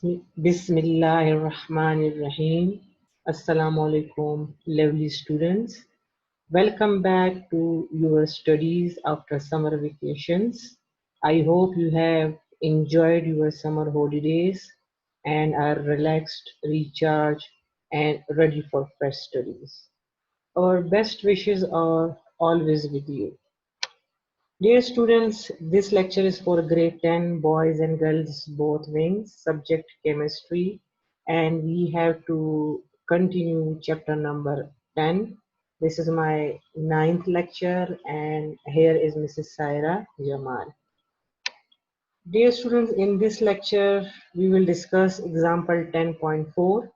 Bismillahirrahmanirrahim. Assalamu alaikum, lovely students. Welcome back to your studies after summer vacations. I hope you have enjoyed your summer holidays and are relaxed, recharged, and ready for fresh studies. Our best wishes are always with you. Dear students, this lecture is for grade 10 boys and girls both wings, subject chemistry, and we have to continue chapter number 10. This is my ninth lecture, and here is Mrs. Saira Jamal. Dear students, in this lecture, we will discuss example 10.4,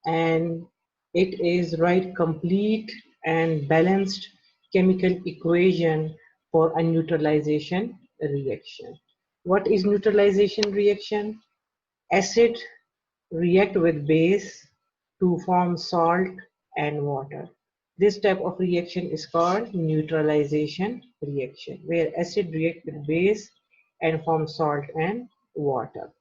and it is write complete and balanced chemical equation for a neutralization reaction. What is neutralization reaction? Acid react with base to form salt and water. This type of reaction is called neutralization reaction, where acid react with base and form salt and water.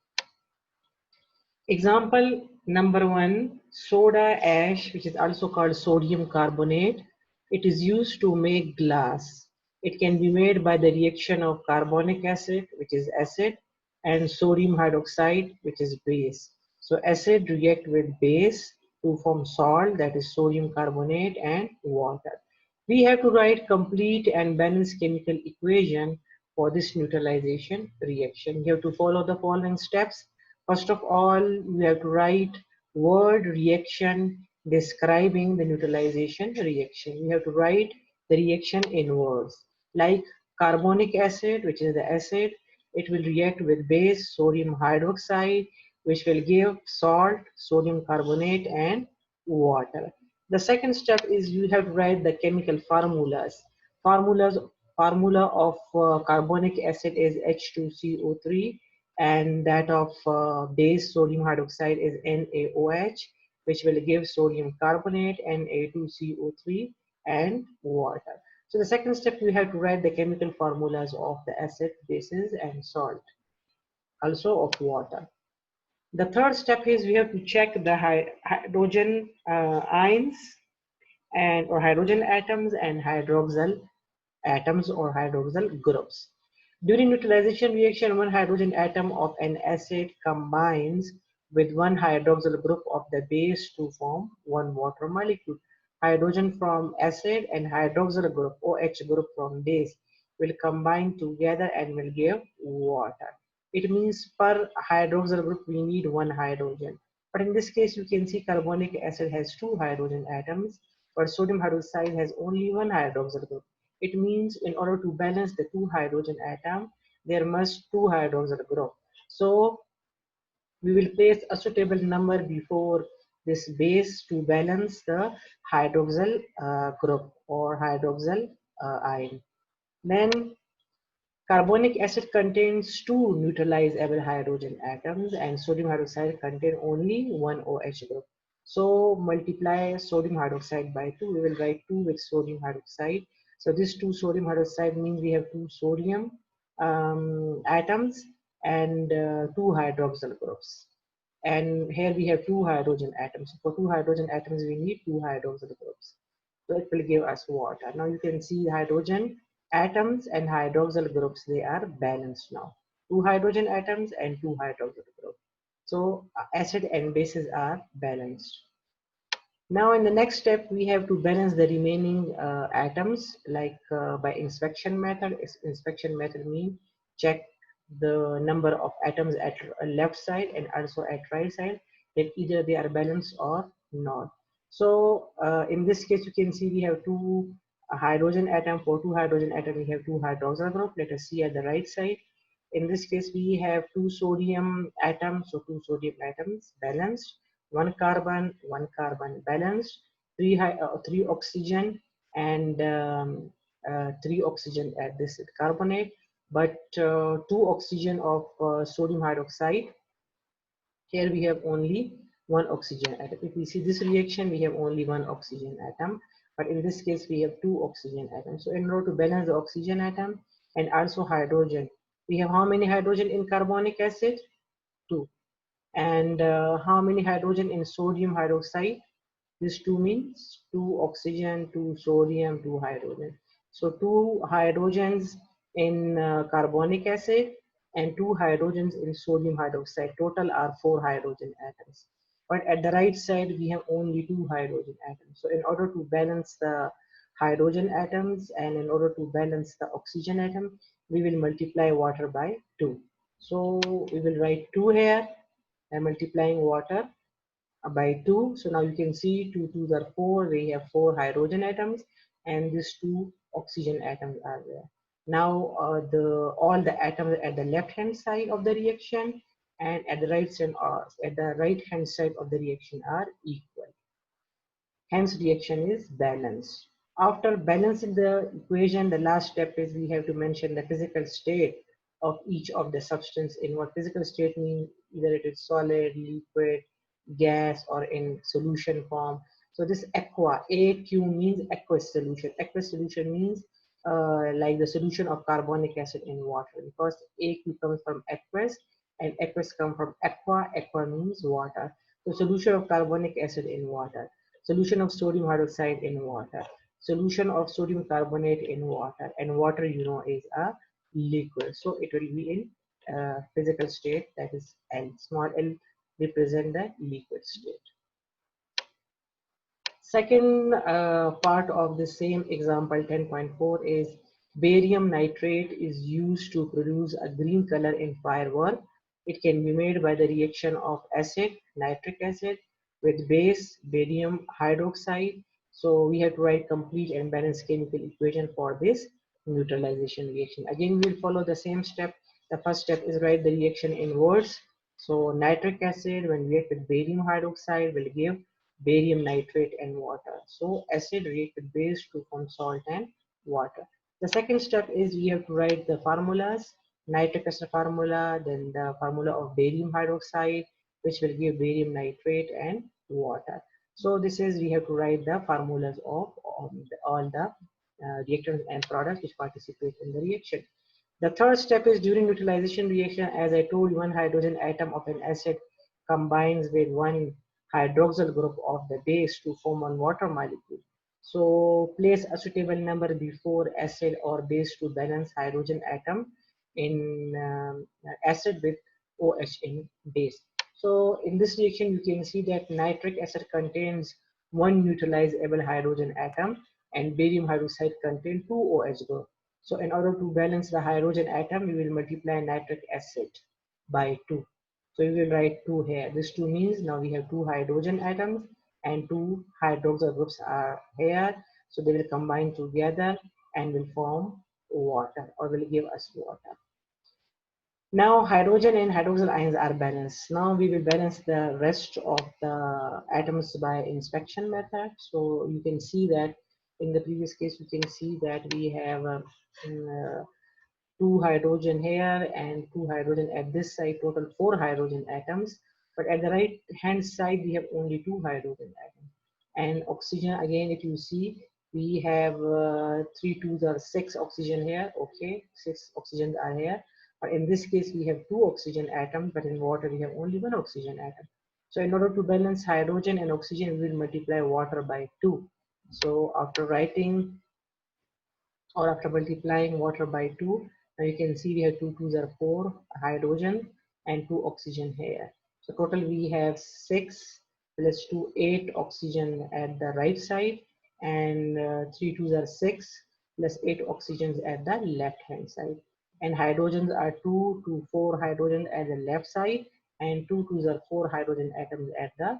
Example number 1, soda ash, which is also called sodium carbonate. It is used to make glass. It can be made by the reaction of carbonic acid, which is acid, and sodium hydroxide, which is base. So acid react with base to form salt, that is sodium carbonate, and water. We have to write complete and balanced chemical equation for this neutralization reaction. You have to follow the following steps. First of all, you have to write word reaction describing the neutralization reaction. You have to write the reaction in words. Like carbonic acid, which is the acid, it will react with base sodium hydroxide, which will give salt, sodium carbonate, and water. The second step is you have to write the chemical formulas. Formulas Formula of carbonic acid is H2CO3, and that of base sodium hydroxide is NaOH, which will give sodium carbonate, Na2CO3, and water. So the second step, you have to write the chemical formulas of the acid, bases, and salt, also of water. The third step is we have to check the hydrogen ions and or hydrogen atoms and hydroxyl atoms or hydroxyl groups. During neutralization reaction, one hydrogen atom of an acid combines with one hydroxyl group of the base to form one water molecule. Hydrogen from acid and hydroxyl group OH group from base will combine together and will give water. It means per hydroxyl group we need one hydrogen. But in this case, you can see carbonic acid has two hydrogen atoms, but sodium hydroxide has only one hydroxyl group. It means in order to balance the two hydrogen atom, there must two hydroxyl group. So we will place a suitable number before this base to balance the hydroxyl group or hydroxyl ion. Then carbonic acid contains two neutralizable hydrogen atoms and sodium hydroxide contain only one OH group. So multiply sodium hydroxide by 2. We will write 2 with sodium hydroxide. So this 2 sodium hydroxide means we have 2 sodium atoms and 2 hydroxyl groups. And here we have 2 hydrogen atoms. So for 2 hydrogen atoms, we need 2 hydroxyl groups. So it will give us water. Now you can see hydrogen atoms and hydroxyl groups, they are balanced now. 2 hydrogen atoms and 2 hydroxyl groups. So acid and bases are balanced. Now in the next step, we have to balance the remaining atoms like by inspection method. Inspection method means check the number of atoms at left side and also at right side, that either they are balanced or not. So in this case, you can see we have two hydrogen atom. For two hydrogen atom, we have two hydroxyl group. Let us see at the right side. In this case, we have two sodium atoms, so two sodium atoms balanced, one carbon balanced, three oxygen and three oxygen at this carbonate, but two oxygen of sodium hydroxide. Here we have only one oxygen atom. If we see this reaction, we have only one oxygen atom, but in this case, we have two oxygen atoms. So in order to balance the oxygen atom and also hydrogen, we have how many hydrogen in carbonic acid? Two. And how many hydrogen in sodium hydroxide? This 2 means 2 oxygen, 2 sodium, 2 hydrogen. So 2 hydrogens in carbonic acid and 2 hydrogens in sodium hydroxide. Total are 4 hydrogen atoms. But at the right side, we have only 2 hydrogen atoms. So in order to balance the hydrogen atoms and in order to balance the oxygen atom, we will multiply water by 2. So we will write 2 here and multiplying water by 2. So now you can see 2 2s are 4. We have 4 hydrogen atoms and these 2 oxygen atoms are there. Now all the atoms at the left hand side of the reaction and at the right hand side of the reaction are equal. Hence reaction is balanced. After balancing the equation, the last step is we have to mention the physical state of each of the substance. In what physical state means either it is solid, liquid, gas, or in solution form. So this aqua, AQ means aqueous solution. Aqueous solution means like the solution of carbonic acid in water, because AQ comes from aqueous and aqueous come from aqua. Aqua means water. So solution of carbonic acid in water, solution of sodium hydroxide in water, solution of sodium carbonate in water, and water you know is a liquid. So it will be in physical state, that is L. Small l represent the liquid state. Second part of the same example 10.4 is barium nitrate is used to produce a green color in firework. It can be made by the reaction of acid, nitric acid, with base, barium hydroxide. So we have to write complete and balanced chemical equation for this neutralization reaction. Again, we will follow the same step. The first step is write the reaction in words. So nitric acid when react with barium hydroxide will give barium nitrate and water. So acid react with base to form salt and water. The second step is we have to write the formulas, nitric acid formula, then the formula of barium hydroxide, which will give barium nitrate and water. So this is we have to write the formulas of all the reactants and products which participate in the reaction. The third step is during neutralization reaction, as I told you, one hydrogen atom of an acid combines with one hydroxyl group of the base to form one water molecule. So place a suitable number before acid or base to balance hydrogen atom in acid with OH in base. So in this reaction, you can see that nitric acid contains one neutralizable hydrogen atom and barium hydroxide contains two OH group. So in order to balance the hydrogen atom, we will multiply nitric acid by 2. So we will write 2 here. This 2 means now we have 2 hydrogen atoms and 2 hydroxyl groups are here. So they will combine together and will form water or will give us water. Now hydrogen and hydroxyl ions are balanced. Now we will balance the rest of the atoms by inspection method. So you can see that in the previous case, you can see that we have 2 hydrogen here and 2 hydrogen at this side, total 4 hydrogen atoms. But at the right hand side, we have only 2 hydrogen atoms. And oxygen, again, if you see, we have 3 2s are 6 oxygen here. Okay, 6 oxygens are here. But in this case, we have 2 oxygen atoms, but in water, we have only 1 oxygen atom. So in order to balance hydrogen and oxygen, we will multiply water by 2. So after writing or after multiplying water by 2, now you can see we have 2 2s are 4 hydrogen and 2 oxygen here. So total we have 6 plus 2 8 oxygen at the right side and 3 2s are 6 plus 8 oxygens at the left hand side, and hydrogens are 2 to 4 hydrogen at the left side and 2 2s are 4 hydrogen atoms at the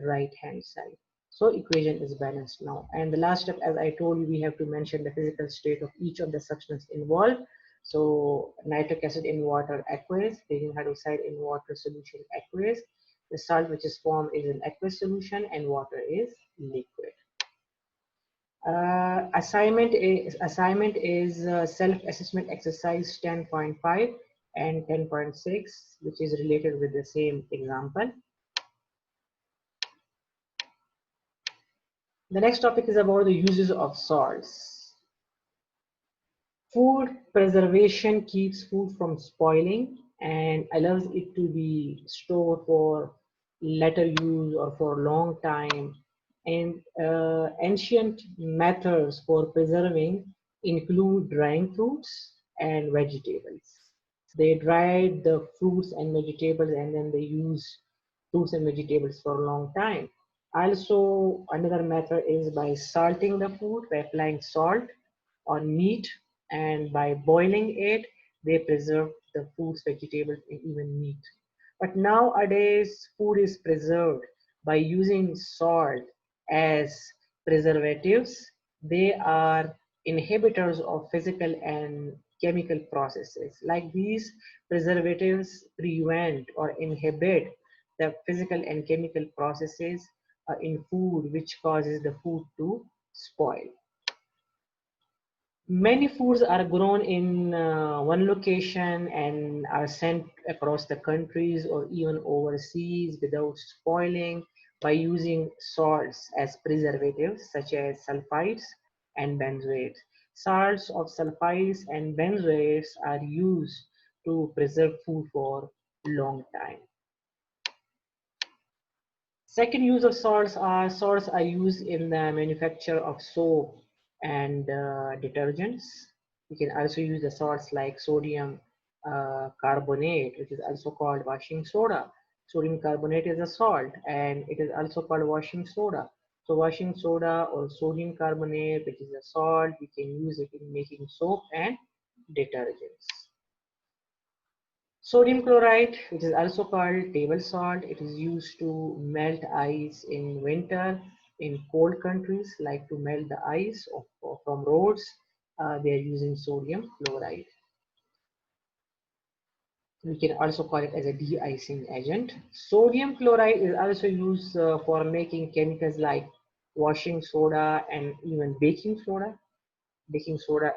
right hand side. So equation is balanced now. And the last step, as I told you, we have to mention the physical state of each of the substance involved. So nitric acid in water, aqueous. Barium hydroxide in water solution, aqueous. The salt which is formed is an aqueous solution and water is liquid. Assignment is self-assessment exercise 10.5 and 10.6, which is related with the same example. The next topic is about the uses of salts. Food preservation keeps food from spoiling and allows it to be stored for later use or for a long time. And ancient methods for preserving include drying fruits and vegetables. They dried the fruits and vegetables and then they use fruits and vegetables for a long time. Also, another method is by salting the food, by applying salt on meat, and by boiling it, they preserve the fruits, vegetables, and even meat. But nowadays, food is preserved by using salt as preservatives. They are inhibitors of physical and chemical processes. Like these preservatives prevent or inhibit the physical and chemical processes in food, which causes the food to spoil. Many foods are grown in one location and are sent across the countries or even overseas without spoiling by using salts as preservatives such as sulfides and benzoates. Salts of sulfides and benzoates are used to preserve food for long time. Second use of salts are used in the manufacture of soap and detergents. You can also use the salts like sodium carbonate, which is also called washing soda. Sodium carbonate is a salt and it is also called washing soda. So washing soda or sodium carbonate, which is a salt, we can use it in making soap and detergents. Sodium chloride, which is also called table salt, it is used to melt ice in winter in cold countries, like to melt the ice from roads. They are using sodium chloride. We can also call it as a de-icing agent. Sodium chloride is also used for making chemicals like washing soda and even baking soda. Baking soda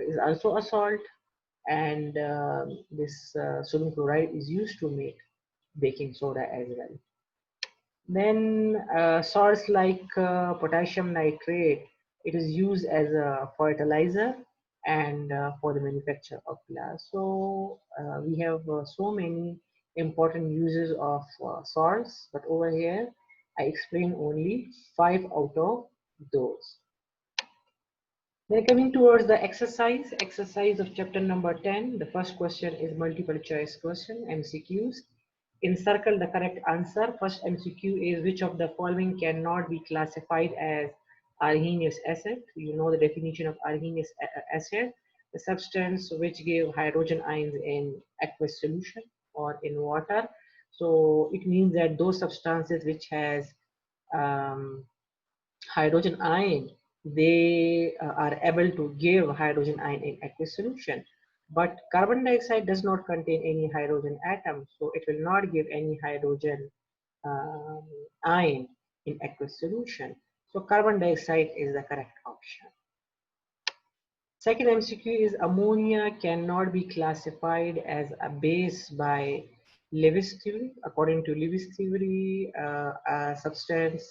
is also a salt, and this sodium chloride is used to make baking soda as well. Then salts like potassium nitrate, it is used as a fertilizer and for the manufacture of glass. So we have so many important uses of salts, but over here I explain only 5 out of those. Then coming towards the exercise of chapter number 10, the first question is multiple choice question, MCQs. Encircle the correct answer. First MCQ is which of the following cannot be classified as Arrhenius acid? You know the definition of Arrhenius acid, the substance which give hydrogen ions in aqueous solution or in water. So it means that those substances which has um, hydrogen ion, they are able to give hydrogen ion in aqueous solution. But carbon dioxide does not contain any hydrogen atom, so it will not give any hydrogen um, ion in aqueous solution. So carbon dioxide is the correct option. Second MCQ is ammonia cannot be classified as a base by Lewis theory. According to Lewis theory, a substance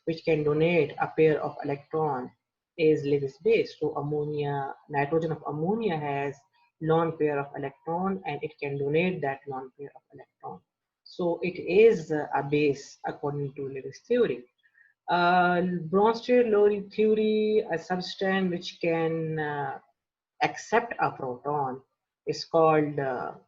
which can donate a pair of electron is Lewis base. So ammonia, nitrogen of ammonia has lone pair of electron and it can donate that lone pair of electron. So it is a base according to Lewis theory. Bronsted-Lowry theory, a substance which can accept a proton is called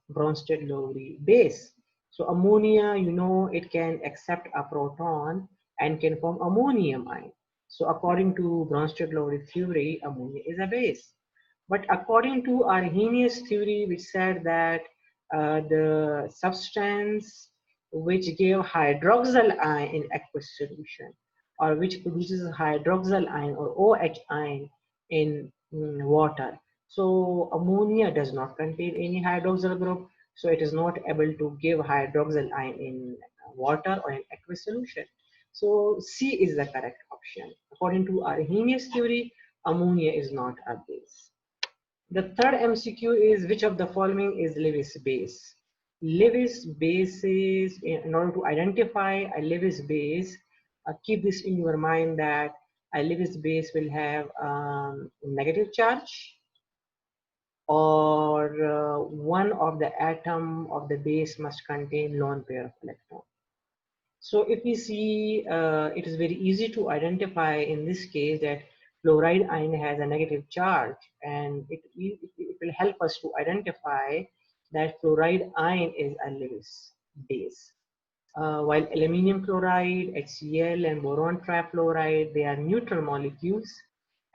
Bronsted-Lowry base. So ammonia, you know, it can accept a proton and can form ammonium ion. So according to Bronsted-Lowry theory, ammonia is a base. But according to Arrhenius theory, which said that the substance which gave hydroxyl ion in aqueous solution, or which produces hydroxyl ion or OH ion in water. So ammonia does not contain any hydroxyl group, so it is not able to give hydroxyl ion in water or in aqueous solution. So C is the correct option. According to Arrhenius theory, ammonia is not a base. The third MCQ is which of the following is Lewis base? Lewis bases, in order to identify a Lewis base, keep this in your mind that a Lewis base will have negative charge or one of the atom of the base must contain lone pair of electron. So if we see, it is very easy to identify in this case that fluoride ion has a negative charge, and it will help us to identify that fluoride ion is a Lewis base. While aluminum chloride, HCl, and boron trifluoride, they are neutral molecules.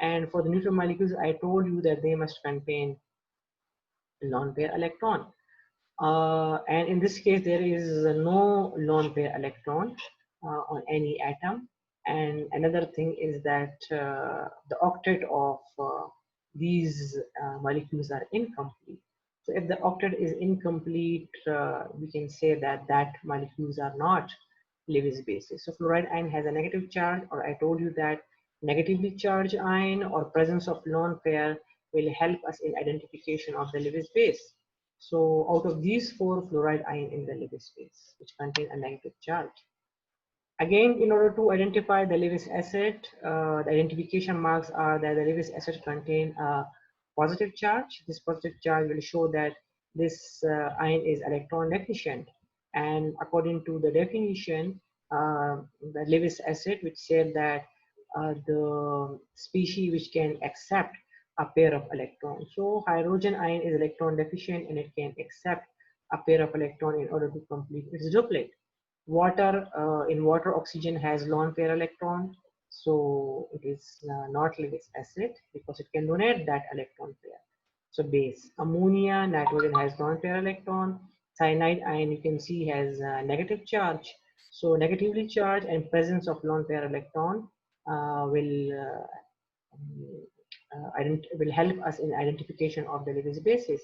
And for the neutral molecules, I told you that they must contain lone pair electron. And in this case, there is no lone pair electron on any atom. And another thing is that the octet of these molecules are incomplete. So if the octet is incomplete, we can say that molecules are not Lewis bases. So fluoride ion has a negative charge, or I told you that negatively charged ion or presence of lone pair will help us in identification of the Lewis base. So out of these four, fluoride ion in the Lewis base, which contain a negative charge. Again, in order to identify the Lewis acid, the identification marks are that the Lewis acid contain a positive charge. This positive charge will show that this ion is electron deficient. And according to the definition, the Lewis acid, which said that the species which can accept a pair of electrons. So hydrogen ion is electron deficient and it can accept a pair of electron in order to complete its duplet. Water, in water, oxygen has lone pair electron, so it is not Lewis acid because it can donate that electron pair. So base. Ammonia, nitrogen has lone pair electron. Cyanide ion, you can see, has negative charge. So negatively charged and presence of lone pair electron will help us in identification of the Lewis bases.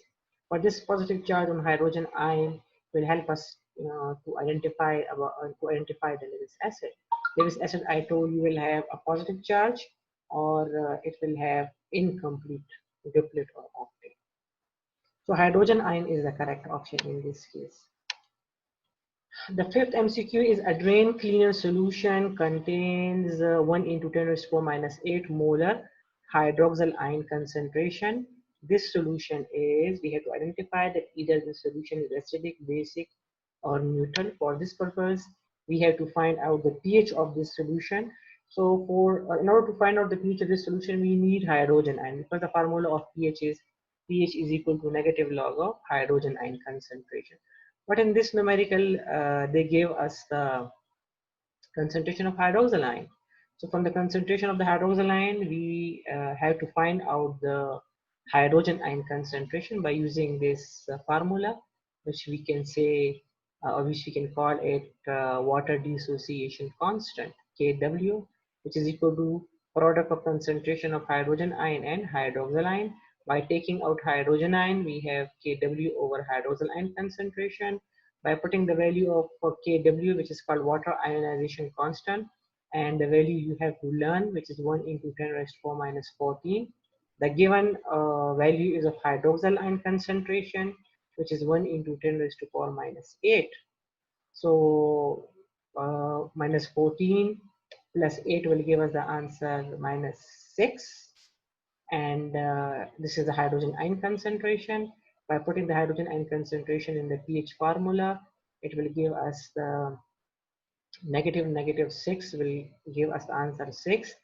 But this positive charge on hydrogen ion will help us to identify the Lewis acid. Lewis acid, I told you, will have a positive charge, or it will have incomplete duplet or octet. So hydrogen ion is the correct option in this case. The fifth MCQ is a drain cleaner solution contains 1 into 10 raised to 4 minus 8 molar hydroxyl ion concentration. This solution is, we have to identify that either the solution is acidic, basic, or neutral. For this purpose, we have to find out the pH of this solution. So in order to find out the pH of this solution, we need hydrogen ion, because the formula of pH is equal to negative log of hydrogen ion concentration. But in this numerical, they gave us the concentration of hydroxyl ion. So from the concentration of the hydroxyl ion, we have to find out the hydrogen ion concentration by using this formula, which we can say, or which we can call it water dissociation constant, Kw, which is equal to product of concentration of hydrogen ion and hydroxyl ion. By taking out hydrogen ion, we have Kw over hydroxyl ion concentration. By putting the value of Kw, which is called water ionization constant, and the value you have to learn, which is 1 into 10 raised to 4 minus 14. The given value is of hydroxyl ion concentration, which is 1 into 10 raised to 4 minus 8. So minus 14 plus 8 will give us the answer minus 6. And this is the hydrogen ion concentration. By putting the hydrogen ion concentration in the pH formula, it will give us the negative 6 will give us the answer 6,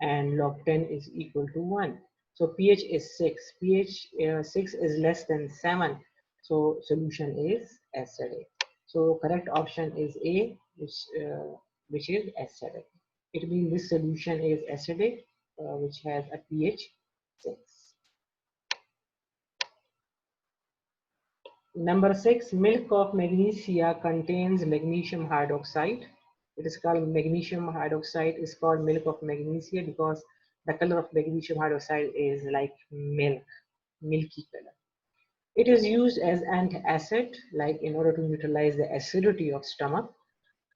and log 10 is equal to 1. So pH is 6. pH 6 is less than 7. So solution is acidic. So correct option is A, which is acidic. It means this solution is acidic, which has a pH 6. Number 6, milk of magnesia contains magnesium hydroxide. It is called magnesium hydroxide is called milk of magnesia because the color of magnesium hydroxide is like milk, milky color. It is used as antacid, like in order to neutralize the acidity of stomach.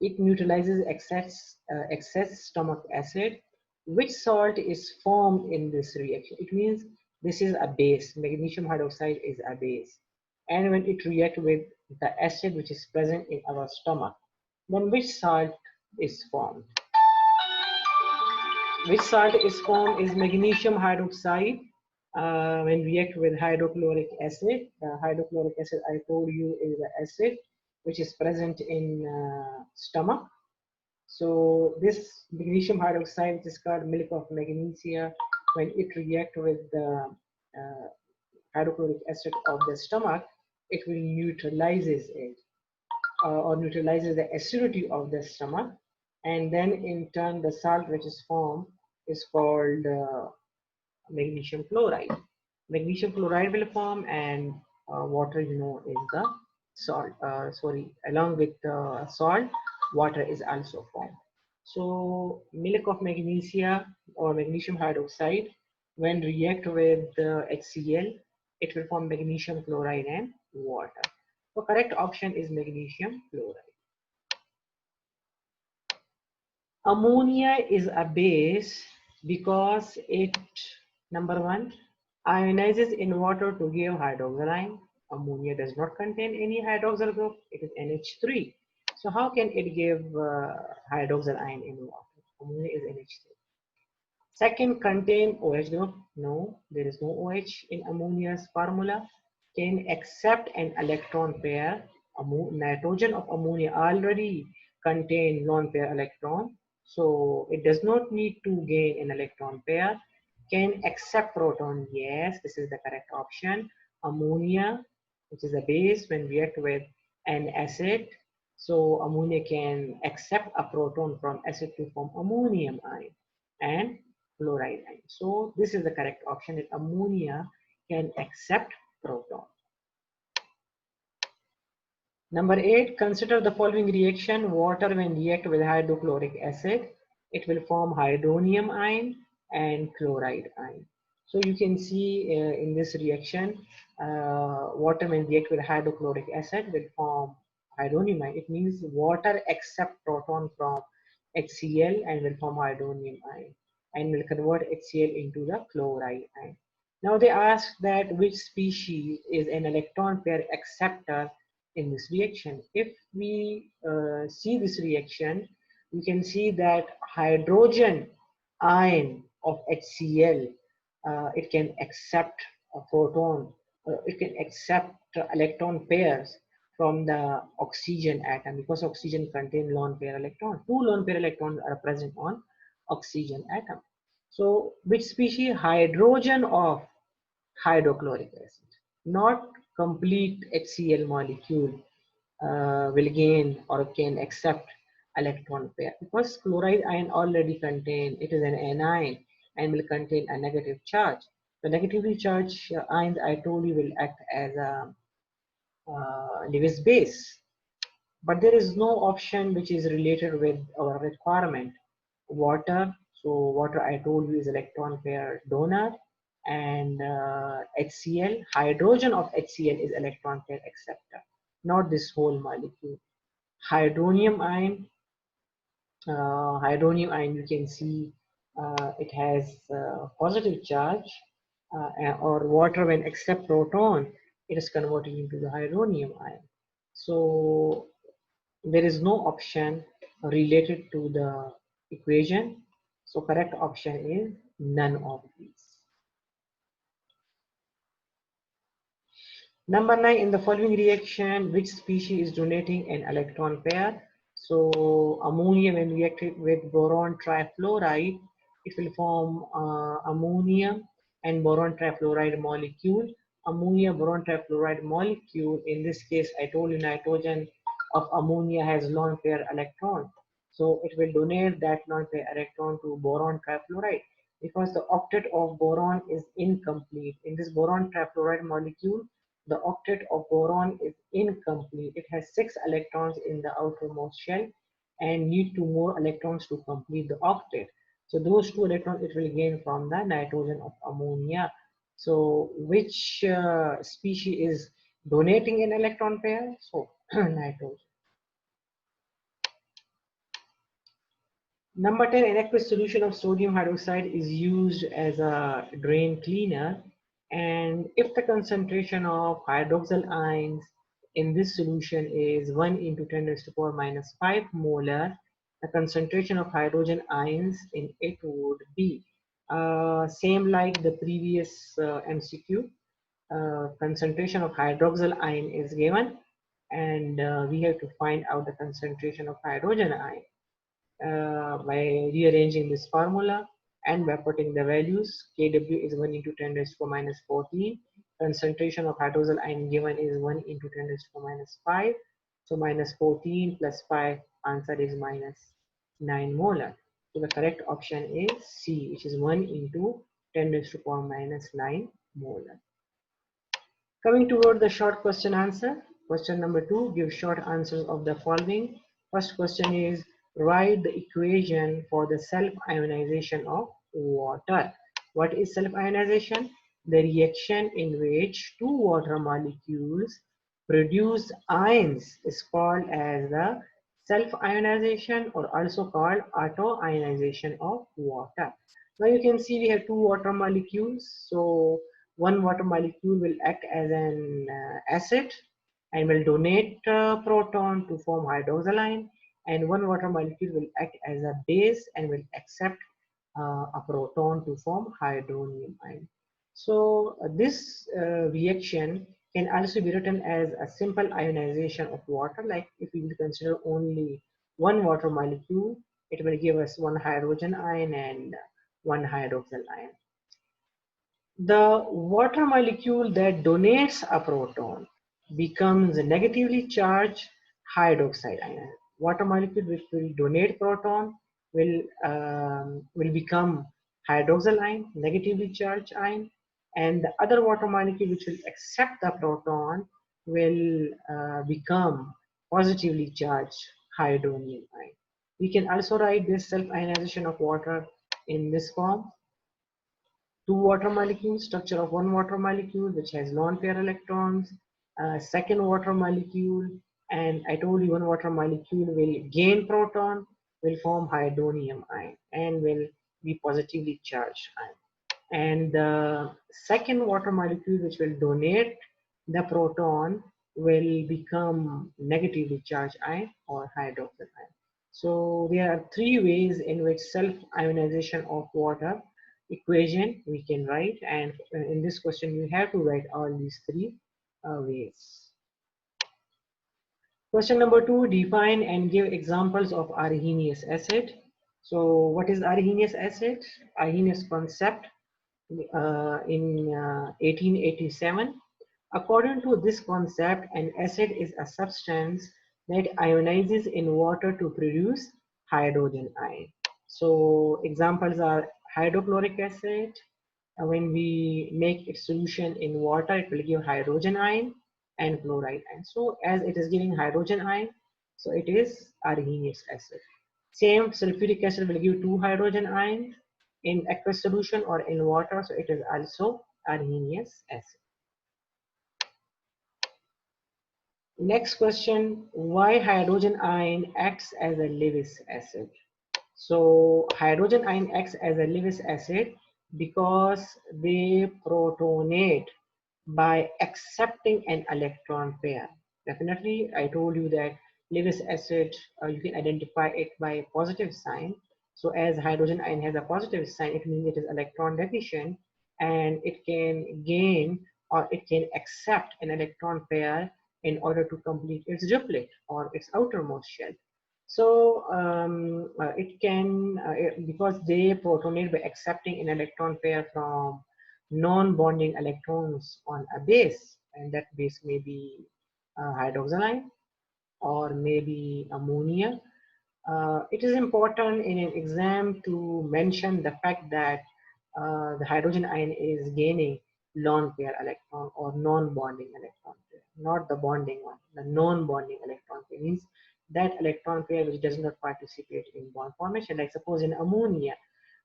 It neutralizes excess stomach acid. Which salt is formed in this reaction? It means this is a base. Magnesium hydroxide is a base. And when it reacts with the acid which is present in our stomach, then which salt is formed? Which salt is formed is magnesium hydroxide, when react with hydrochloric acid. Hydrochloric acid, I told you, is the acid which is present in stomach. So this magnesium hydroxide, which is called milk of magnesia, when it react with the hydrochloric acid of the stomach, it will neutralizes it or neutralizes the acidity of the stomach, and then in turn the salt which is formed is called magnesium chloride. Magnesium chloride will form, and water, you know, is the salt. Sorry, along with the salt, water is also formed. So milk of magnesia or magnesium hydroxide, when react with HCl, it will form magnesium chloride and water. So correct option is magnesium chloride. Ammonia is a base because it, number one, ionizes in water to give hydroxyl ion. Ammonia does not contain any hydroxyl group. It is NH3. So how can it give hydroxyl ion in water? Ammonia is NH3. Second, contain OH group. No, there is no OH in ammonia's formula. Can accept an electron pair. Nitrogen of ammonia already contain lone pair electron, so it does not need to gain an electron pair. Can accept proton. Yes, this is the correct option. Ammonia, which is a base, when react with an acid, so ammonia can accept a proton from acid to form ammonium ion and fluoride ion. So this is the correct option, that ammonia can accept proton. Number 8, consider the following reaction. Water when react with hydrochloric acid, it will form hydronium ion and chloride ion. So you can see in this reaction, water when react with hydrochloric acid will form hydronium ion. It means water accept proton from HCl and will form hydronium ion and will convert HCl into the chloride ion. Now they ask that which species is an electron pair acceptor in this reaction. If we see this reaction, you can see that hydrogen ion of HCl, it can accept a proton, it can accept electron pairs from the oxygen atom, because oxygen contains lone pair electron. Two lone pair electrons are present on oxygen atom. So which species? Hydrogen of hydrochloric acid, not complete HCl molecule will gain or can accept electron pair, because chloride ion already contain, it is an anion and will contain a negative charge. The negatively charged ions, I told you, will act as a Lewis base. But there is no option which is related with our requirement. Water, so water, I told you, is electron pair donor, and HCl, hydrogen of HCl is electron pair acceptor, not this whole molecule. Hydronium ion, you can see it has positive charge, or water when accept proton, it is converted into the hydronium ion. So there is no option related to the equation. So correct option is none of these. Number 9, in the following reaction, which species is donating an electron pair? So ammonia when reacted with boron trifluoride, it will form ammonia and boron trifluoride molecule. Ammonia boron trifluoride molecule, in this case, I told you nitrogen of ammonia has lone pair electron. So it will donate that lone pair electron to boron trifluoride, because the octet of boron is incomplete. In this boron trifluoride molecule, the octet of boron is incomplete. It has 6 electrons in the outermost shell and need 2 more electrons to complete the octet. So those 2 electrons it will gain from the nitrogen of ammonia. So which species is donating an electron pair? So nitrogen. Number 10, an aqueous solution of sodium hydroxide is used as a drain cleaner, and if the concentration of hydroxyl ions in this solution is 1 into 10 raised to the power minus 5 molar, the concentration of hydrogen ions in it would be. Same like the previous MCQ, concentration of hydroxyl ion is given, and we have to find out the concentration of hydrogen ion by rearranging this formula and by putting the values. Kw is 1 into 10 raised to the minus 14. Concentration of hydroxyl ion given is 1 into 10 raised to the minus 5. So minus 14 plus 5, answer is minus 9 molar. So the correct option is C, which is 1 into 10 raised to the power minus 9 molar. Coming toward the short question answer. Question number 2, give short answers of the following. First question is, write the equation for the self-ionization of water. What is self-ionization? The reaction in which two water molecules produce ions is called as the self-ionization, or also called auto-ionization of water. Now you can see we have two water molecules. So one water molecule will act as an acid and will donate proton to form hydroxyl ion, and one water molecule will act as a base and will accept a proton to form hydronium ion. So this reaction can also be written as a simple ionization of water. Like if we will consider only one water molecule, it will give us one hydrogen ion and one hydroxyl ion. The water molecule that donates a proton becomes a negatively charged hydroxide ion. Water molecule which will donate proton will become hydroxyl ion, negatively charged ion, and the other water molecule which will accept the proton will become positively charged hydronium ion. We can also write this self-ionization of water in this form. Two water molecules, structure of one water molecule which has lone pair electrons, second water molecule, and I told you one water molecule will gain proton, will form hydronium ion and will be positively charged ion. And the second water molecule which will donate the proton will become negatively charged ion or hydroxyl ion. So there are three ways in which self-ionization of water equation we can write, and in this question you have to write all these three ways. Question number 2, define and give examples of Arrhenius acid. So what is Arrhenius acid? Arrhenius concept in 1887. According to this concept, an acid is a substance that ionizes in water to produce hydrogen ion. So examples are hydrochloric acid. When we make its solution in water, it will give hydrogen ion and chloride ion. So as it is giving hydrogen ion, so it is Arrhenius acid. Same sulfuric acid will give two hydrogen ions in aqueous solution or in water, so it is also Arrhenius acid. Next question, why hydrogen ion acts as a Lewis acid? So hydrogen ion acts as a Lewis acid because they protonate by accepting an electron pair. Definitely, I told you that Lewis acid, you can identify it by a positive sign. So as hydrogen ion has a positive sign, it means it is electron deficient, and it can gain or it can accept an electron pair in order to complete its duplet or its outermost shell. So it can, because they protonate by accepting an electron pair from non-bonding electrons on a base, and that base may be hydroxyl ion or maybe ammonia. It is important in an exam to mention the fact that the hydrogen ion is gaining lone pair electron or non-bonding electron pair, not the bonding one. The non-bonding electron pair means that electron pair which does not participate in bond formation, like suppose in ammonia.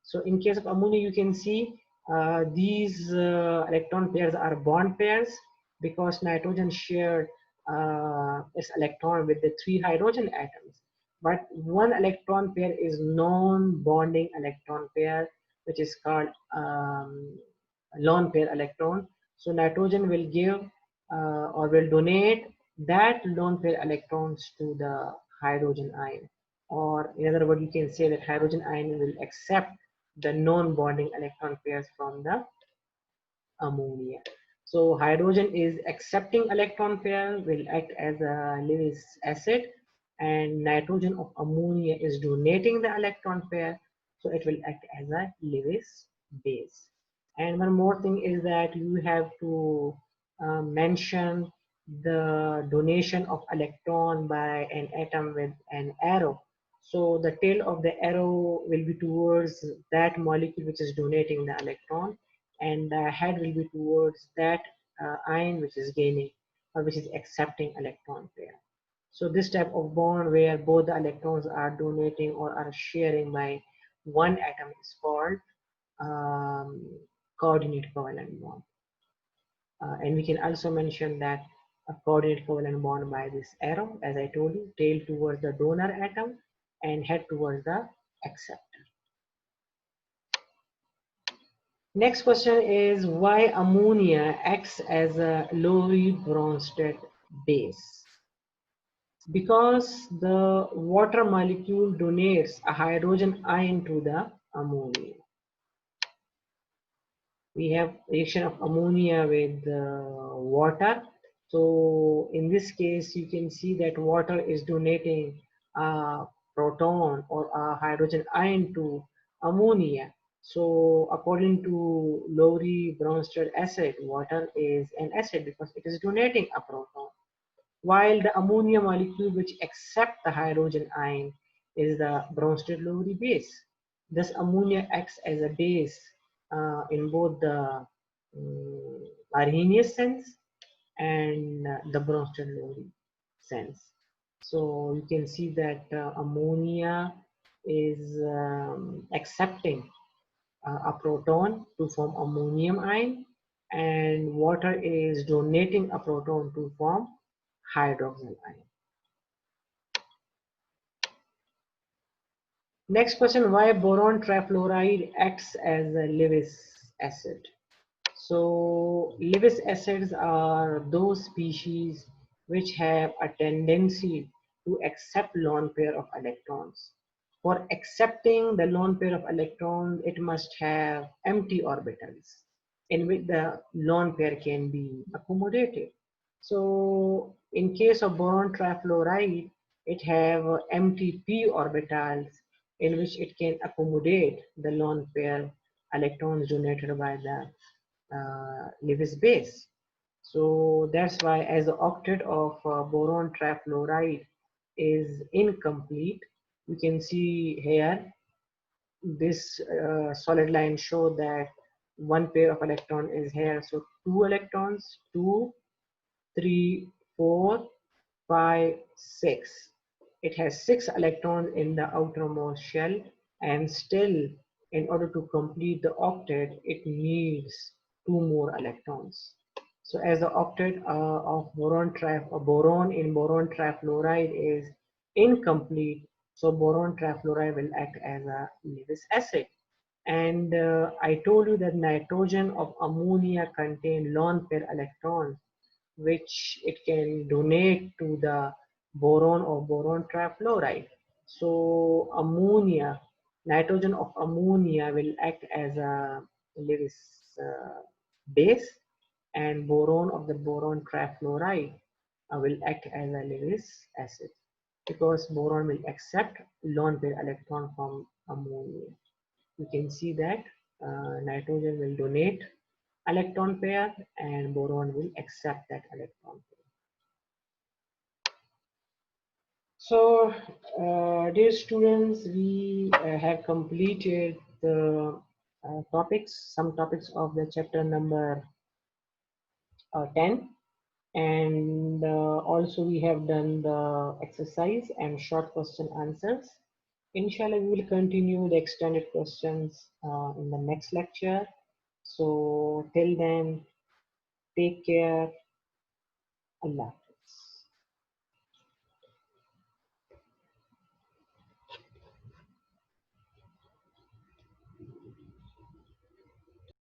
So in case of ammonia, you can see these electron pairs are bond pairs because nitrogen shared its electron with the three hydrogen atoms. But one electron pair is non-bonding electron pair, which is called lone pair electron. So nitrogen will give or will donate that lone pair electrons to the hydrogen ion. Or in other words, you can say that hydrogen ion will accept the non-bonding electron pairs from the ammonia. So hydrogen is accepting electron pair, will act as a Lewis acid, and nitrogen of ammonia is donating the electron pair, so it will act as a Lewis base. And one more thing is that you have to mention the donation of electron by an atom with an arrow. So the tail of the arrow will be towards that molecule which is donating the electron, and the head will be towards that ion which is gaining or which is accepting electron pair. So this type of bond where both the electrons are donating or are sharing by one atom is called um, coordinate covalent bond. And we can also mention that a coordinate covalent bond by this arrow, as I told you, tail towards the donor atom and head towards the acceptor. Next question is why ammonia acts as a Lowry-Bronsted base? Because the water molecule donates a hydrogen ion to the ammonia. We have reaction of ammonia with water. So in this case, you can see that water is donating a proton or a hydrogen ion to ammonia. So according to Lowry-Bronsted acid, water is an acid because it is donating a proton, while the ammonia molecule which accepts the hydrogen ion is the Bronsted-Lowry base. Thus, ammonia acts as a base in both the Arrhenius sense and the Bronsted-Lowry sense. So you can see that ammonia is accepting a proton to form ammonium ion, and water is donating a proton to form hydroxyl ion. Next question, why boron trifluoride acts as a Lewis acid? So Lewis acids are those species which have a tendency to accept lone pair of electrons. For accepting the lone pair of electrons, it must have empty orbitals in which the lone pair can be accommodated. So in case of boron trifluoride, it have empty p orbitals in which it can accommodate the lone pair electrons donated by the Lewis base. So that's why as the octet of boron trifluoride is incomplete, you can see here this solid line show that one pair of electron is here. So two electrons, 2, 3, 4, 5, 6. It has 6 electrons in the outermost shell, and still in order to complete the octet it needs 2 more electrons. So as the octet of boron in boron trifluoride is incomplete, so boron trifluoride will act as a Lewis acid. And I told you that nitrogen of ammonia contain lone pair electrons which it can donate to the boron or boron trifluoride. So ammonia, nitrogen of ammonia will act as a Lewis base, and boron of the boron trifluoride will act as a Lewis acid because boron will accept lone pair electron from ammonia. You can see that nitrogen will donate electron pair and boron will accept that electron pair. So, dear students, we have completed the some topics of the chapter number 10, and also we have done the exercise and short question answers. Inshallah, we will continue the extended questions in the next lecture. So, till then, take care. Allah.